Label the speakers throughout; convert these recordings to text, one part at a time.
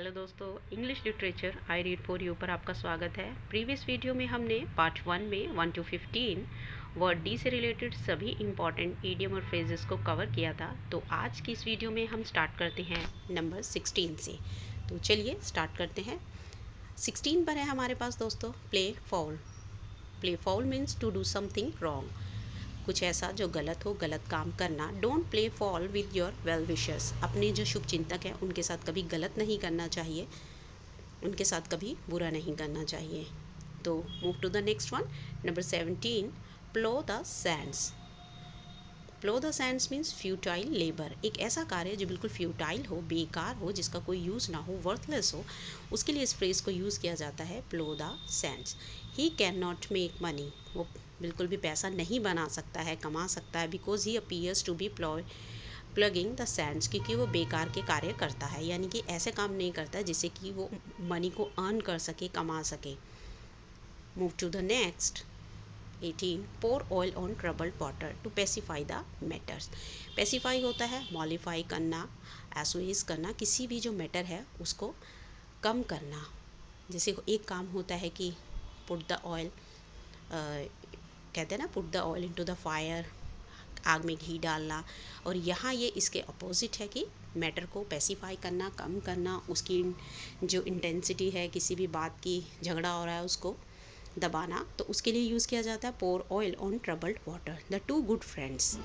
Speaker 1: Hello दोस्तों, English literature I read for you पर आपका स्वागत है। प्रीवियस वीडियो में हमने पार्ट 1 में 1 to 15 वर्ड डी से रिलेटेड सभी इंपॉर्टेंट ईडियम और फ्रेजेस को कवर किया था। तो आज की इस वीडियो में हम स्टार्ट करते हैं नंबर 16 से। तो चलिए स्टार्ट करते हैं। 16 पर है हमारे पास दोस्तों play foul. Play foul means to do something wrong, कुछ ऐसा जो गलत हो, गलत काम करना। Don't play foul with your well wishers, अपने जो शुभ चिंतक हैं उनके साथ कभी गलत नहीं करना चाहिए, उनके साथ कभी बुरा नहीं करना चाहिए। तो move to the next one, number 17, plough the sands. Plough the sands means futile labour, एक ऐसा कार्य जो बिल्कुल फ्यूटाइल हो, बेकार हो, जिसका कोई यूज़ ना हो, वर्थलेस हो, उसके लिए इस फ्रेज़ को यूज़ किया जाता है plough the sands. He can not make money, वो बिल्कुल भी पैसा नहीं बना सकता है, कमा सकता है, because he appears to be ploughing the sands, क्योंकि वो बेकार के कार्य करता है, यानी कि ऐसे काम नहीं करता जिससे कि वो मनी को अर्न कर सके, कमा सके। Move to the next 18, pour oil on troubled water to pacify the matters. Pacify होता है मॉलिफाई करना, एसोइज करना, किसी भी जो मैटर है उसको कम करना। जैसे एक काम होता है कि पुट द ऑयल, कहते हैं ना, put the oil into the fire, आग में घी डालना। और यहाँ ये इसके अपोजिट है कि मैटर को पेसिफाई करना, कम करना, उसकी जो इंटेंसिटी है, किसी भी बात की झगड़ा हो रहा है उसको दबाना, तो उसके लिए यूज़ किया जाता है pour oil on troubled water. The two good friends,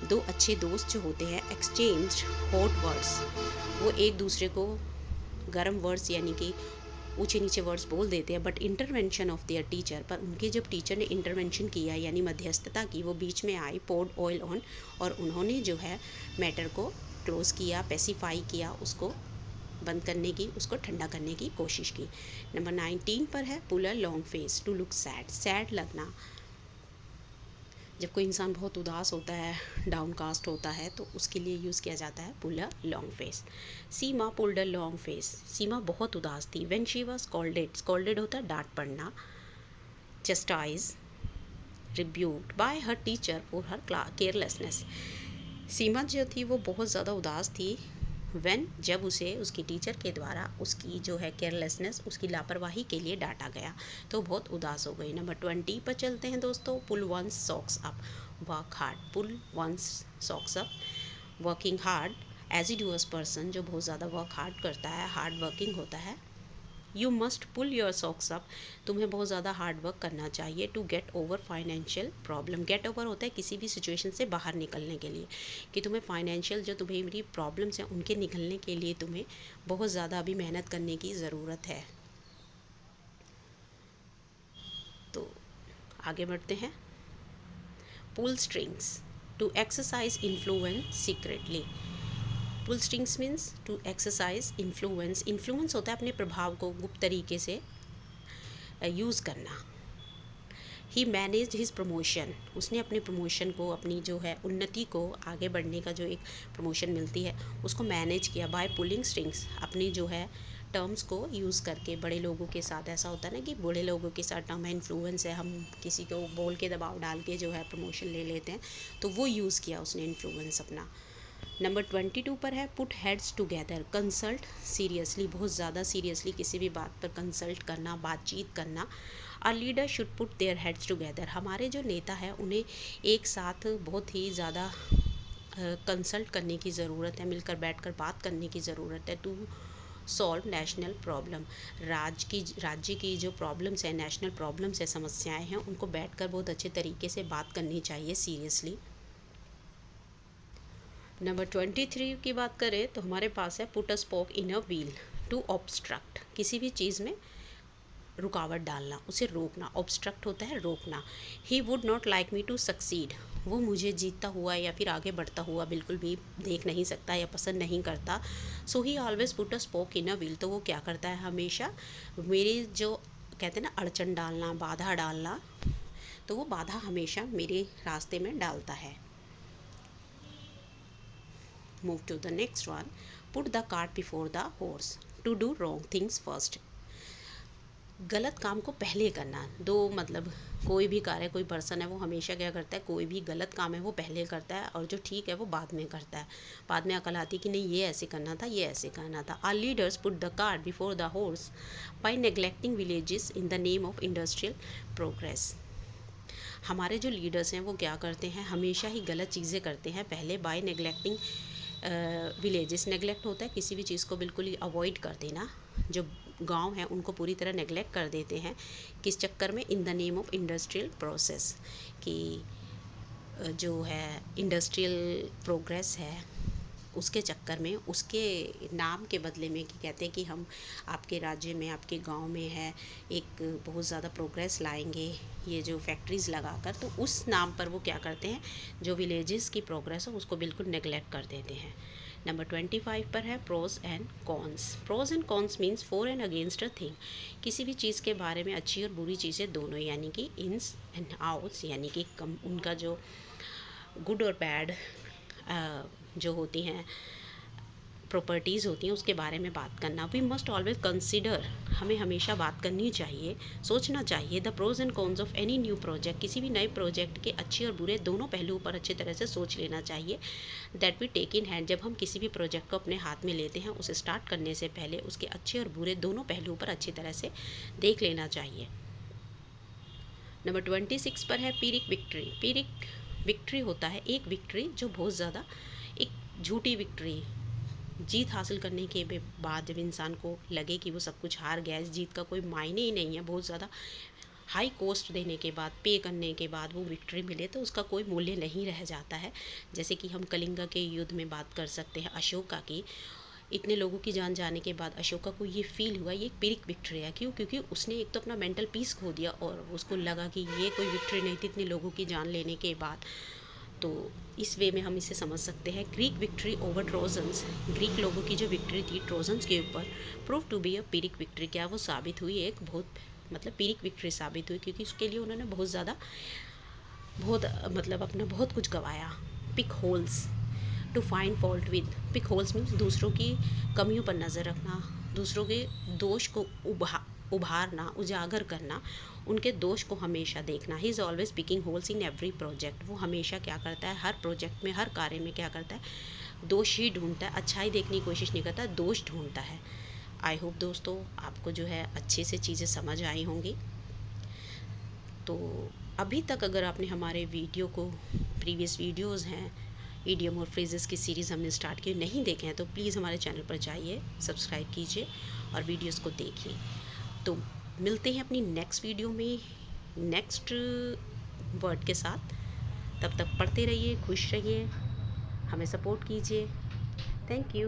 Speaker 1: दो अच्छे दोस्त जो होते हैं, एक्सचेंज हॉट वर्ड्स, वो एक दूसरे को गर्म वर्ड्स यानी कि ऊंचे नीचे वर्ड्स बोल देते हैं, but intervention of their teacher, पर उनके जब टीचर ने इंटरवेंशन किया यानी मध्यस्थता की, वो बीच में आई, पोर्ड ऑयल ऑन, और उन्होंने जो है मैटर को क्लोज किया, पेसिफाई किया, उसको बंद करने की, उसको ठंडा करने की कोशिश की। नंबर 19 पर है pull a long face to look sad. Sad लगना, जब कोई इंसान बहुत उदास होता है, डाउनकास्ट होता है, तो उसके लिए यूज़ किया जाता है pull a long face. Seema pulled a long face, Seema बहुत उदास थी। When she was scolded, scolded होता है डांट पड़ना, chastise, rebuked by her teacher for her carelessness. Seema जो थी वो बहुत ज़्यादा उदास थी, व्हेन, जब उसे उसकी टीचर के द्वारा उसकी जो है केयरलेसनेस, उसकी लापरवाही के लिए डांटा गया, तो बहुत उदास हो गई। नंबर 20 पर चलते हैं दोस्तों, pull one's socks up, work hard. Pull one's socks up, working hard, assiduous person जो बहुत ज़्यादा वर्क हार्ड करता है, हार्ड वर्किंग होता है। You must pull your socks up, तुम्हें बहुत ज़्यादा हार्ड वर्क करना चाहिए to get over financial problem. Get over होता है किसी भी सिचुएशन से बाहर निकलने के लिए, कि तुम्हें फाइनेंशियल जो तुम्हें मेरी प्रॉब्लम्स हैं उनके निकलने के लिए तुम्हें बहुत ज़्यादा अभी मेहनत करने की ज़रूरत है। तो आगे बढ़ते हैं। Pull strings to exercise influence secretly. Pull strings means to exercise influence, influence होता है अपने प्रभाव को गुप्त तरीके से यूज़ करना। ही मैनेज हिज प्रमोशन, उसने अपने प्रमोशन को, अपनी जो है उन्नति को, आगे बढ़ने का जो एक प्रमोशन मिलती है उसको मैनेज किया बाय पुलिंग स्ट्रिंग्स, अपनी जो है टर्म्स को यूज़ करके। बड़े लोगों के साथ ऐसा होता है ना कि बड़े लोगों के साथ टर्म है इन्फ्लुएंस है, हम किसी को बोल के दबाव डाल के जो है प्रमोशन ले लेते हैं, तो वो यूज़ किया उसने इन्फ्लुएंस अपना। नंबर 22 पर है put heads together, consult seriously, बहुत ज़्यादा सीरियसली किसी भी बात पर कंसल्ट करना, बातचीत करना। A leader should put their heads together, हमारे जो नेता है उन्हें एक साथ बहुत ही ज़्यादा कंसल्ट करने की ज़रूरत है, मिलकर बैठकर बात करने की ज़रूरत है, टू सॉल्व नेशनल प्रॉब्लम, राज्य की जो प्रॉब्लम्स है, नेशनल प्रॉब्लम्स है, समस्याएं हैं, उनको बैठकर बहुत अच्छे तरीके से बात करनी चाहिए सीरियसली। नंबर 23 की बात करें तो हमारे पास है put a spoke in a wheel to obstruct, किसी भी चीज़ में रुकावट डालना, उसे रोकना। ऑब्स्ट्रक्ट होता है रोकना। He would not like me to succeed, वो मुझे जीतता हुआ या फिर आगे बढ़ता हुआ बिल्कुल भी देख नहीं सकता या पसंद नहीं करता। So he always put a spoke in a wheel, तो वो क्या करता है, हमेशा मेरी जो कहते हैं ना अड़चन डालना, बाधा डालना, तो वो बाधा हमेशा मेरे रास्ते में डालता है। Move to the next one. Put the cart before the horse. To do wrong things first. गलत काम को पहले करना। मतलब कोई भी कार्य, कोई पर्सन है वो हमेशा क्या करता है, कोई भी गलत काम है वो पहले करता है और जो ठीक है वो बाद में करता है। बाद में अकल आती है कि नहीं ये ऐसे करना था, ये ऐसे करना था। Our leaders put the cart before the horse by neglecting villages in the name of industrial progress. हमारे जो लीडर्स हैं वो क्या करते हैं, हमेशा ही गलत चीज़ें करते हैं पहले, बाय नेग्लेक्टिंग विलेजेस। नेग्लेक्ट होता है किसी भी चीज़ को बिल्कुल ही अवॉइड कर देना। जो गांव हैं उनको पूरी तरह नेग्लेक्ट कर देते हैं, किस चक्कर में, इन the name of industrial process, कि जो है इंडस्ट्रियल प्रोग्रेस है उसके चक्कर में, उसके नाम के बदले में, कि कहते हैं कि हम आपके राज्य में, आपके गांव में है एक बहुत ज़्यादा प्रोग्रेस लाएंगे ये जो फैक्ट्रीज़ लगाकर, तो उस नाम पर वो क्या करते हैं, जो विलेजेस की प्रोग्रेस हो उसको बिल्कुल नेग्लेक्ट कर देते हैं। नंबर 25 पर है pros and cons. Pros and cons means for and against a thing. किसी भी चीज़ के बारे में अच्छी और बुरी चीज़ें दोनों, यानी कि इन्स एंड आउट्स, यानी कि उनका जो गुड और बैड जो होती हैं प्रॉपर्टीज़ होती हैं उसके बारे में बात करना। वी मस्ट ऑलवेज कंसिडर, हमें हमेशा बात करनी चाहिए, सोचना चाहिए, the pros and cons of any new project. किसी भी नए प्रोजेक्ट के अच्छे और बुरे दोनों पहलुओं पर अच्छी तरह से सोच लेना चाहिए। That we take in hand, जब हम किसी भी प्रोजेक्ट को अपने हाथ में लेते हैं उसे स्टार्ट करने से पहले उसके अच्छे और बुरे दोनों पहलुओं पर अच्छी तरह से देख लेना चाहिए। नंबर 26 पर है पीरिक विक्ट्री। पीरिक विक्ट्री होता है एक विक्ट्री जो बहुत ज़्यादा, एक झूठी विक्ट्री, जीत हासिल करने के बाद जब इंसान को लगे कि वो सब कुछ हार गया, इस जीत का कोई मायने ही नहीं है, बहुत ज़्यादा हाई कॉस्ट देने के बाद, पे करने के बाद वो विक्ट्री मिले तो उसका कोई मूल्य नहीं रह जाता है। जैसे कि हम कलिंगा के युद्ध में बात कर सकते हैं अशोका की। इतने लोगों की जान जाने के बाद अशोका को ये फील हुआ ये एक पिरिक विक्ट्री है। क्यों? क्योंकि उसने एक तो अपना मेंटल पीस खो दिया और उसको लगा कि ये कोई विक्ट्री नहीं थी इतने लोगों की जान लेने के बाद। तो इस वे में हम इसे समझ सकते हैं। Greek victory over Trojans, Greek लोगों की जो विक्ट्री थी ट्रोजन्स के ऊपर, prove to be a pyrrhic victory. क्या वो साबित हुई एक बहुत, मतलब पिरिक विक्ट्री साबित हुई, क्योंकि उसके लिए उन्होंने बहुत ज़्यादा, बहुत मतलब अपना बहुत कुछ गवाया। Pick holes to find fault with, pick holes means दूसरों की कमियों पर नज़र रखना, दूसरों के दोष को उभारना, उजागर करना, उनके दोष को हमेशा देखना। He is always picking holes in every project. वो हमेशा क्या करता है, हर प्रोजेक्ट में, हर कार्य में क्या करता है, दोष ही ढूंढता है, अच्छाई देखने की कोशिश नहीं करता, दोष ढूंढता है। आई होप दोस्तों आपको जो है अच्छे से चीज़ें समझ आई होंगी। तो अभी तक अगर आपने हमारे वीडियो को, प्रीवियस वीडियोज़ हैं इडियम और फ्रेजेस की सीरीज़ हमने स्टार्ट की, नहीं देखे हैं तो प्लीज़ हमारे चैनल पर जाइए, सब्सक्राइब कीजिए और वीडियोस को देखिए। तो मिलते हैं अपनी नेक्स्ट वीडियो में नेक्स्ट वर्ड के साथ। तब तक पढ़ते रहिए, खुश रहिए, हमें सपोर्ट कीजिए। Thank you.